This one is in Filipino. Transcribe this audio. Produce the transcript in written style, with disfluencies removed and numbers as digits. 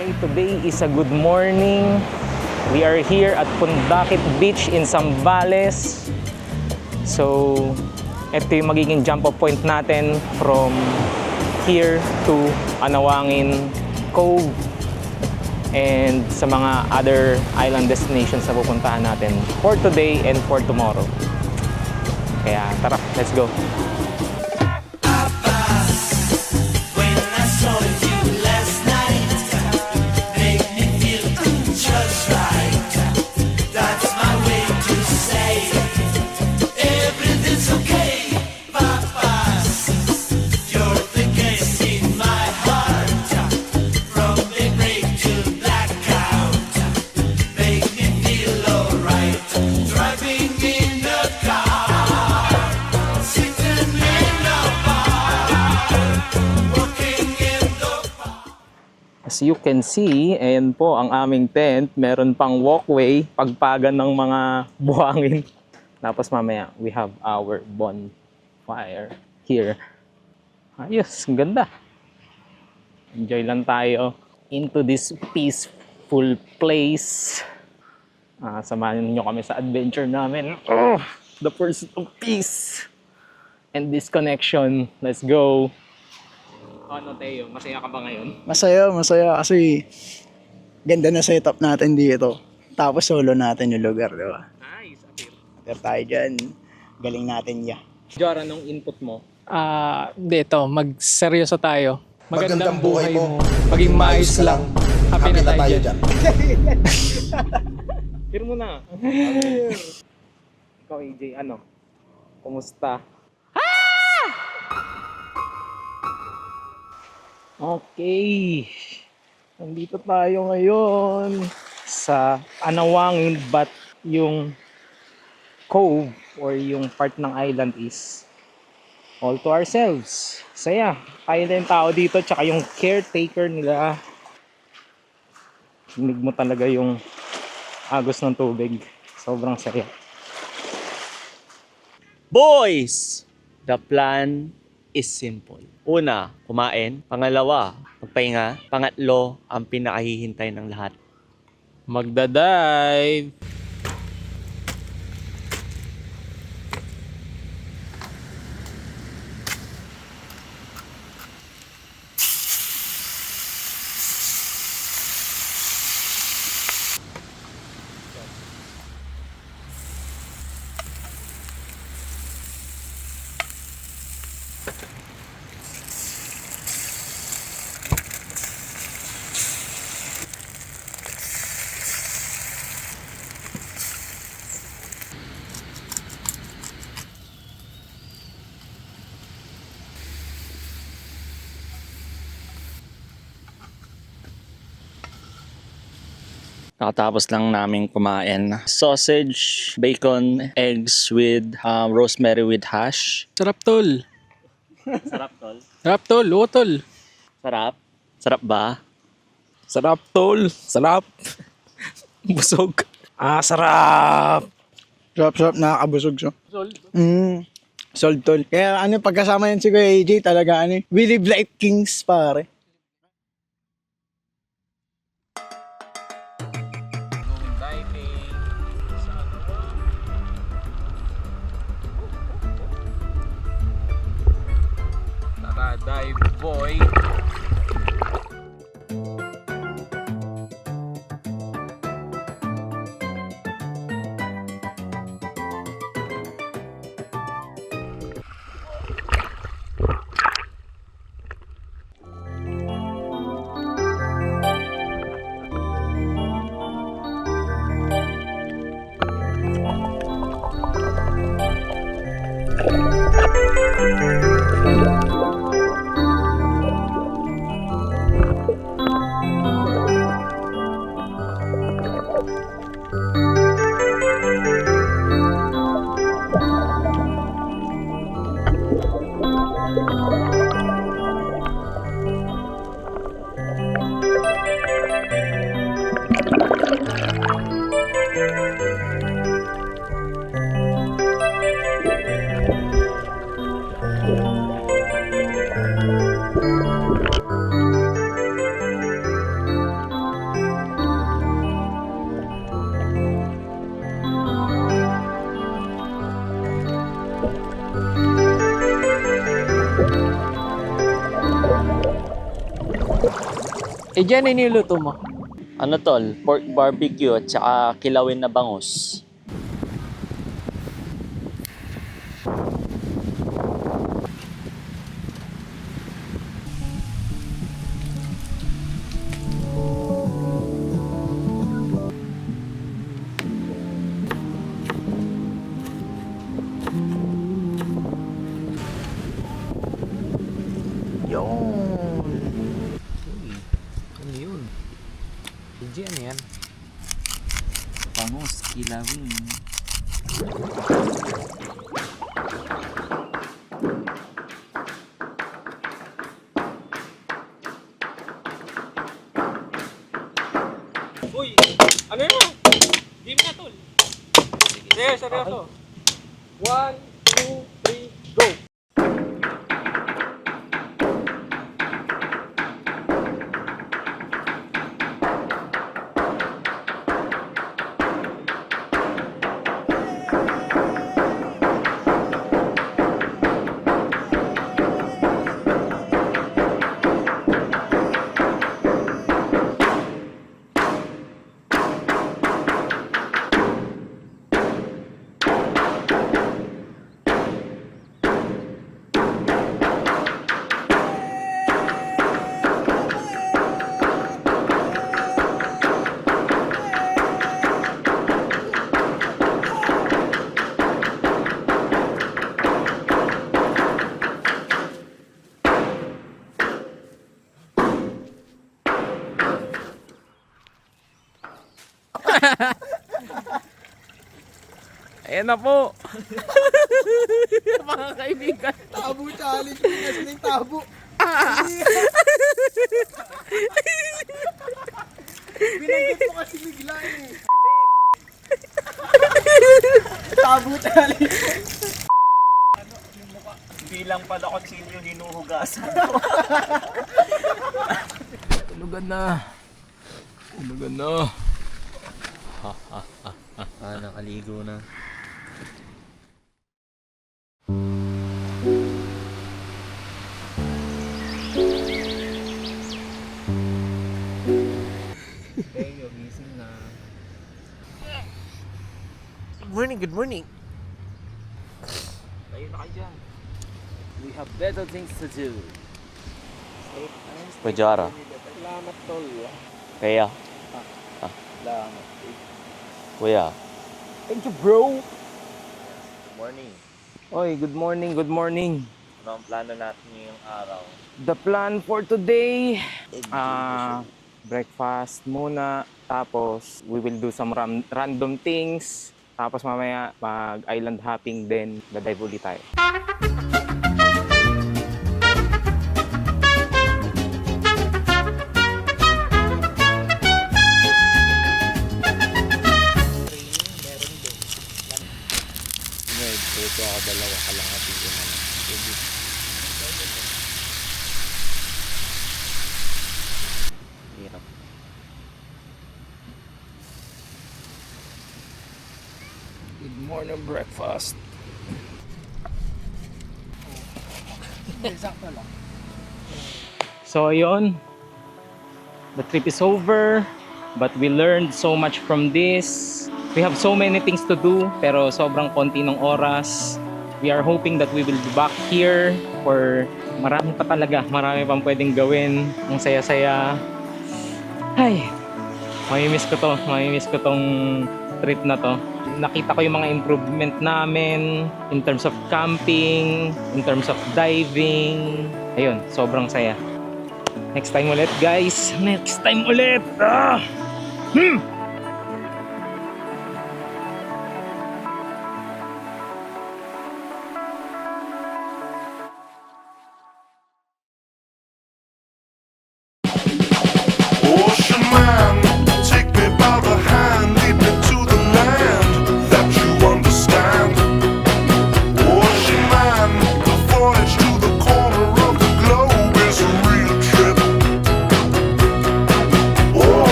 Okay, today is a good morning. We are here at Pundakit Beach in Zambales. So, ito yung magiging jump off point natin from here to Anawangin Cove and sa mga other island destinations na pupuntahan natin for today and for tomorrow. Kaya tara, let's go. As you can see, ayan po ang aming tent. Meron pang walkway, pagpagan ng mga buhangin. Tapos mamaya, we have our bonfire here. Ayos, ang ganda. Enjoy lang tayo into this peaceful place. Samahan niyo kami sa adventure namin. Oh, the pursuit of peace and disconnection. Let's go. Ano, Teo? Masaya ka ba ngayon? Masaya kasi ganda na setup natin dito. Tapos solo natin yung lugar, di ba? Nice, appear. Appear tayo dyan. Galing natin ya. Jora, anong input mo? Dito, magseryoso tayo. Magandang buhay mo. Maging maayos lang. Happy na tayo dyan. Hear mo na. Ikaw, AJ, ano? Kumusta? Okay. Nandito tayo ngayon sa Anawangin, but yung cove or yung part ng island is all to ourselves. Saya. Tayo na yung tao dito, tsaka yung caretaker nila. Hinig mo talaga yung agos ng tubig. Sobrang saya. Boys, the plan is simple. Una, kumain. Pangalawa, magpahinga. Pangatlo, ang pinakahihintay ng lahat. Magdadive. Nakatapos lang namin kumain. Sausage, bacon, eggs with rosemary with hash. Sarap tol. Sarap, tol. Sarap tol, oo tol. Sarap? Sarap ba? Sarap tol. Sarap. Busog. Sarap! Sarap, nakakabusog siya. Sold tol. Kaya pagkasama yan si Kuya AJ talaga we live like kings pare. Dive boy. Eh, dyan ay niluto mo. Ano tol? Pork barbecue at saka kilawin na bangus. Ano yun? Hindi ano yan? Bangus, kilawin. Uy! Ano yun? Di mo na, tol. Sige, seryoso. 1, 2, 3, go! Ayan na po. Mga kaibigan. Tabo challenge. Pinas na yung tabo. Binanggit mo kasi bigla eh. Tabo challenge. Bilang pala kutsilyo hinuhugasan. Tulugan na. Tulugan na. Nakaligo na. Good morning. Ayun na kayo dyan. We have better things to do. Pajara. Salamat tol. Kaya. Salamat. Kuya. Thank you, bro. Morning. Oy, good morning, good morning. Ano ang plano natin ngayong araw? The plan for today, breakfast muna, tapos we will do some random things, tapos mamaya mag-island hopping din, dadive ulit tayo. Ito ako dalawa kalahati ko na lang. Hirap. Good morning breakfast. So ayun, the trip is over, but we learned so much from this. We have so many things to do, pero sobrang konti ng oras. We are hoping that we will be back here for marami pa talaga, marami pang pwedeng gawin. Ang saya-saya. Ay, mamimiss ko tong trip na to. Nakita ko yung mga improvement namin in terms of camping, in terms of diving. Ayun, sobrang saya. Next time ulit, guys. Next time ulit.